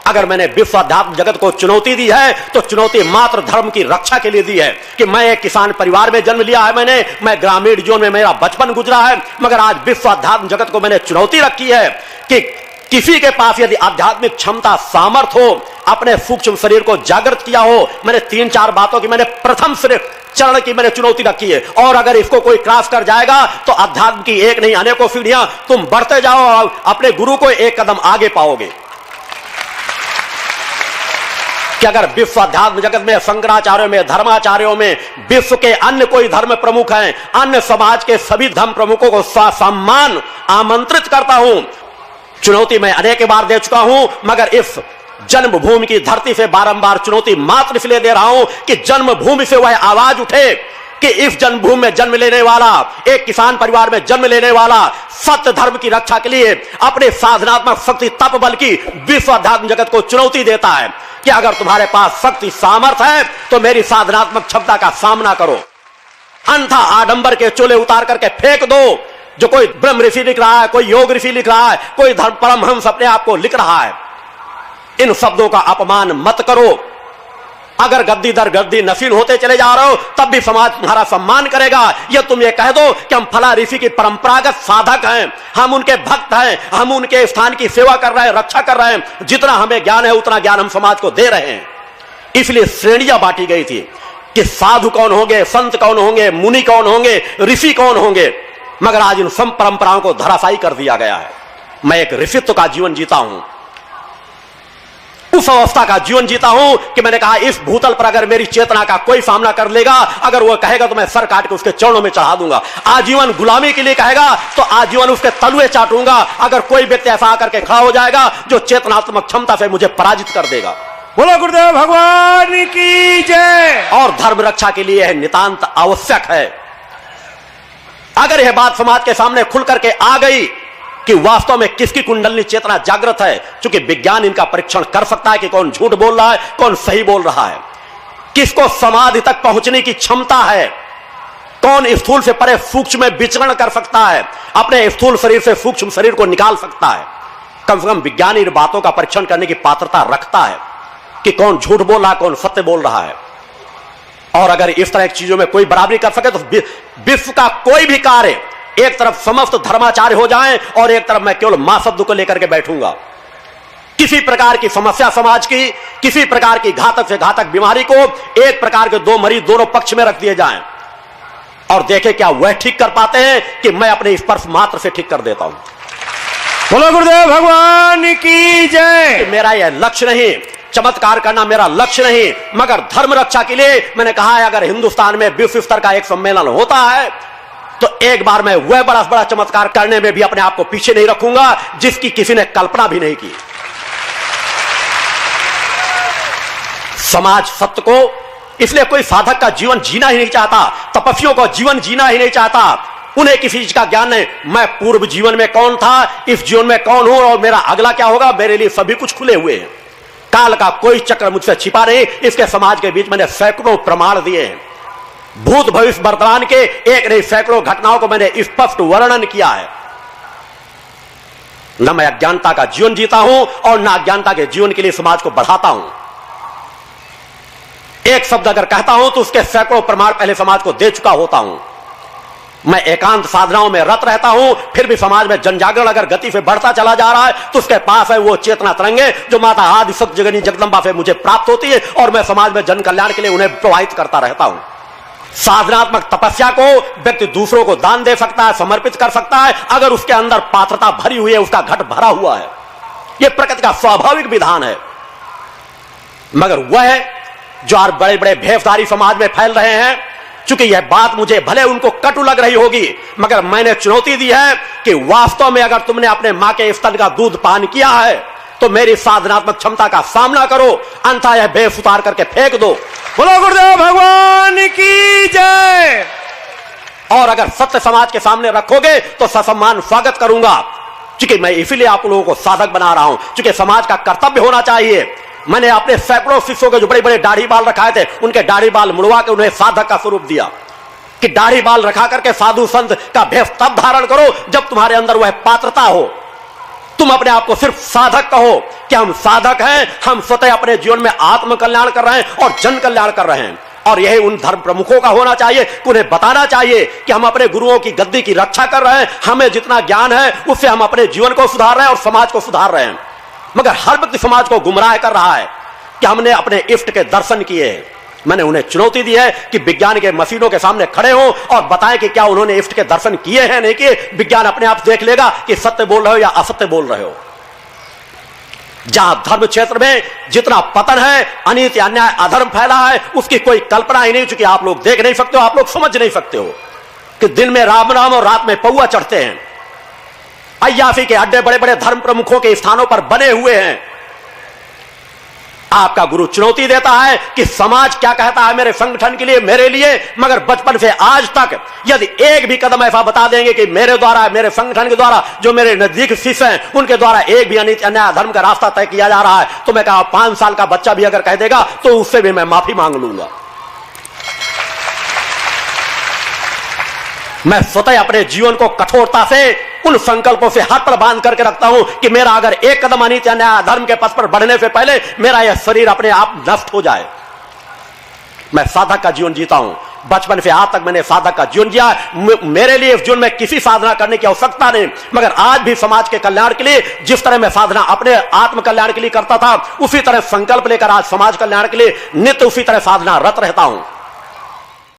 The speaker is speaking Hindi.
अगर मैंने विश्व अध्यात्म जगत को चुनौती दी है तो चुनौती मात्र धर्म की रक्षा के लिए दी है कि मैं एक किसान परिवार में जन्म लिया है, मैं ग्रामीण जीवन में मेरा बचपन गुजरा है, मगर आज विश्व अध्यात्म जगत को मैंने चुनौती रखी है कि किसी के पास यदि आध्यात्मिक क्षमता सामर्थ हो, अपने सूक्ष्म शरीर को जागृत किया हो, मैंने 3-4 बातों की मैंने प्रथम चरण की मैंने चुनौती रखी है, और अगर इसको कोई क्रॉस कर जाएगा तो अध्यात्म की एक नहीं अनेकों सीढ़ियां तुम बढ़ते जाओ और अपने गुरु को एक कदम आगे पाओगे। कि अगर विश्व अध्यात्म जगत में शंकराचार्यों में, धर्माचार्यों में, विश्व के अन्य कोई धर्म प्रमुख हैं, अन्य समाज के सभी धर्म प्रमुखों को सम्मान आमंत्रित करता हूं। चुनौती मैं अनेक बार दे चुका हूं, मगर इस जन्मभूमि की धरती से बारंबार चुनौती मात्र इसलिए दे रहा हूं कि जन्मभूमि से वह आवाज उठे कि इस जन्मभूमि में जन्म लेने वाला, एक किसान परिवार में जन्म लेने वाला सत्य धर्म की रक्षा के लिए अपने साधनात्मक शक्ति तप बल की विश्व अध्यात्म जगत को चुनौती देता है कि अगर तुम्हारे पास शक्ति सामर्थ है तो मेरी साधनात्मक क्षमता का सामना करो, अन्यथा आडंबर के चोले उतार करके फेंक दो। जो कोई ब्रह्म ऋषि लिख रहा है, कोई योग ऋषि लिख रहा है, कोई धर्म परमहंस अपने आप को लिख रहा है, इन शब्दों का अपमान मत करो। अगर गद्दी दर गद्दी नसील होते चले जा रहे हो तब भी समाज तुम्हारा सम्मान करेगा। यह तुम ये कह दो कि हम फला ऋषि की परंपरागत साधक हैं, हम उनके भक्त हैं, हम उनके स्थान की सेवा कर रहे हैं, रक्षा कर रहे हैं, जितना हमें ज्ञान है उतना ज्ञान हम समाज को दे रहे हैं। इसलिए श्रेणियां बांटी गई थी कि साधु कौन होंगे, संत कौन होंगे, मुनि कौन होंगे, ऋषि कौन होंगे, मगर आज इन सब परंपराओं को धराशायी कर दिया गया है। मैं एक ऋषित्व का जीवन जीता हूं, उस अवस्था का जीवन जीता हूं कि मैंने कहा इस भूतल पर अगर मेरी चेतना का कोई सामना कर लेगा, अगर वो कहेगा तो मैं सर काट के उसके चरणों में चढ़ा दूंगा। आजीवन गुलामी के लिए कहेगा तो आजीवन उसके तलुए चाटूंगा। अगर कोई व्यक्ति ऐसा आकर के खड़ा हो जाएगा जो चेतनात्मक क्षमता से मुझे पराजित कर देगा। बोलो गुरुदेव भगवान की जय। और धर्म रक्षा के लिए यह नितांत आवश्यक है। अगर यह बात समाज के सामने खुल करके आ गई कि वास्तव में किसकी कुंडलनी चेतना जागृत है, क्योंकि विज्ञान इनका परीक्षण कर सकता है कि कौन झूठ बोल रहा है, कौन सही बोल रहा है, किसको समाधि तक पहुंचने की क्षमता है, कौन स्थूल से परे सूक्ष्म में विचरण कर सकता है, अपने स्थूल शरीर से सूक्ष्म शरीर को निकाल सकता है। कम से कम विज्ञान इन बातों का परीक्षण करने की पात्रता रखता है कि कौन झूठ बोल रहा है, कौन सत्य बोल रहा है। और अगर इस तरह की चीजों में कोई बराबरी कर सके तो विश्व का कोई भी कार्य, एक तरफ समस्त धर्माचार्य हो जाएं और एक तरफ मैं केवल मां शब्द को लेकर के बैठूंगा। किसी प्रकार की समस्या समाज की, किसी प्रकार की घातक से घातक बीमारी को एक प्रकार के दो मरीज दोनों पक्ष में रख दिए जाएं और देखें क्या वह ठीक कर पाते हैं कि मैं अपने स्पर्श मात्र से ठीक कर देता हूं। बोलो गुरुदेव भगवान की जय। मेरा यह लक्ष्य नहीं, चमत्कार करना मेरा लक्ष्य नहीं, मगर धर्म रक्षा के लिए मैंने कहा है अगर हिंदुस्तान में विश्व स्तर का एक सम्मेलन होता है तो एक बार मैं वह बड़ा चमत्कार करने में भी अपने आप को पीछे नहीं रखूंगा जिसकी किसी ने कल्पना भी नहीं की। समाज सत्य को, इसलिए कोई साधक का जीवन जीना ही नहीं चाहता, तपस्वियों का जीवन जीना ही नहीं चाहता। उन्हें किसी चीज का ज्ञान नहीं, मैं पूर्व जीवन में कौन था, इस जीवन में कौन हूं और मेरा अगला क्या होगा, मेरे लिए सभी कुछ खुले हुए हैं। काल का कोई चक्र मुझसे छिपा नहीं। इसके समाज के बीच मैंने सैकड़ों प्रमाण दिए हैं, भूत भविष्य वर्तमान के एक नहीं सैकड़ों घटनाओं को मैंने स्पष्ट वर्णन किया है। न मैं अज्ञानता का जीवन जीता हूं और न अज्ञानता के जीवन के लिए समाज को बढ़ाता हूं। एक शब्द अगर कहता हूं तो उसके सैकड़ों प्रमाण पहले समाज को दे चुका होता हूं। मैं एकांत साधनाओं में रत रहता हूं, फिर भी समाज में जनजागरण अगर गति से बढ़ता चला जा रहा है तो उसके पास है वो चेतना तरंगे जो माता आदि सत्य जगनी जगदंबा से मुझे प्राप्त होती है और मैं समाज में जन कल्याण के लिए उन्हें प्रवाहित करता रहता हूं। साधनात्मक तपस्या को व्यक्ति दूसरों को दान दे सकता है, समर्पित कर सकता है अगर उसके अंदर पात्रता भरी हुई है, उसका घट भरा हुआ है। यह प्रकृति का स्वाभाविक विधान है। मगर वह जो आज बड़े बड़े भेषधारी समाज में फैल रहे हैं, चूंकि यह बात मुझे भले उनको कटु लग रही होगी, मगर मैंने चुनौती दी है कि वास्तव में अगर तुमने अपने मां के स्तन का दूध पान किया है तो मेरी साधनात्मक क्षमता का सामना करो, अन्यथा यह बेस उतार करके फेंक दो। बोलो गुरुदेव भगवान की जय। और अगर सत्य समाज के सामने रखोगे तो ससम्मान स्वागत करूंगा, क्योंकि मैं इसीलिए आप लोगों को साधक बना रहा हूं, क्योंकि समाज का कर्तव्य होना चाहिए। मैंने अपने सैकड़ों शिष्यों के जो बड़े बड़े दाढ़ी बाल रखाए थे उनके दाढ़ी बाल मुड़वा के उन्हें साधक का स्वरूप दिया कि दाढ़ी बाल रखा करके साधु संत का भेष तब धारण करो जब तुम्हारे अंदर वह पात्रता हो, तुम अपने आप को सिर्फ साधक कहो कि हम साधक हैं, हम स्वतः अपने जीवन में आत्म कल्याण कर रहे हैं और जन कल्याण कर रहे हैं। और यही उन धर्म प्रमुखों का होना चाहिए कि उन्हें बताना चाहिए कि हम अपने गुरुओं की गद्दी की रक्षा कर रहे हैं, हमें जितना ज्ञान है उससे हम अपने जीवन को सुधार रहे हैं और समाज को सुधार रहे हैं। मगर हर व्यक्ति समाज को गुमराह कर रहा है कि हमने अपने इष्ट के दर्शन किए। मैंने उन्हें चुनौती दी है कि विज्ञान के मशीनों के सामने खड़े हो और बताएं कि क्या उन्होंने इष्ट के दर्शन किए हैं, नहीं किए। विज्ञान अपने आप देख लेगा कि सत्य बोल रहे हो या असत्य बोल रहे हो। जहां धर्म क्षेत्र में जितना पतन है, अनीति अन्याय अधर्म फैला है, उसकी कोई कल्पना ही नहीं, चूंकि आप लोग देख नहीं सकते हो, आप लोग समझ नहीं सकते हो कि दिन में राम राम और रात में पौआ चढ़ते हैं। अय्याफी के अड्डे बड़े बड़े धर्म प्रमुखों के स्थानों पर बने हुए हैं। आपका गुरु चुनौती देता है कि समाज क्या कहता है मेरे संगठन के लिए, मेरे लिए, मगर बचपन से आज तक यदि एक भी कदम ऐसा बता देंगे कि मेरे द्वारा, मेरे संगठन के द्वारा, जो मेरे नजदीक शिष्य हैं उनके द्वारा एक भी अनित अन्याय धर्म का रास्ता तय किया जा रहा है, तो मैं कहा 5 साल का बच्चा भी अगर कह देगा तो उससे भी मैं माफी मांग लूंगा। मैं स्वतः अपने जीवन को कठोरता से उन संकल्पों से हाथ पर बांध करके रखता हूं कि मेरा अगर एक कदम अनित अन्याय धर्म के पथ पर बढ़ने से पहले मेरा यह शरीर अपने आप नष्ट हो जाए। मैं साधक का जीवन जीता हूं, बचपन से आज तक मैंने साधक का जीवन जिया। मेरे लिए जीवन में किसी साधना करने की आवश्यकता नहीं, मगर आज भी समाज के कल्याण के लिए जिस तरह मैं साधना अपने आत्म कल्याण के लिए करता था, उसी तरह संकल्प लेकर आज समाज कल्याण के लिए नित्य उसी तरह साधना रत रहता हूं।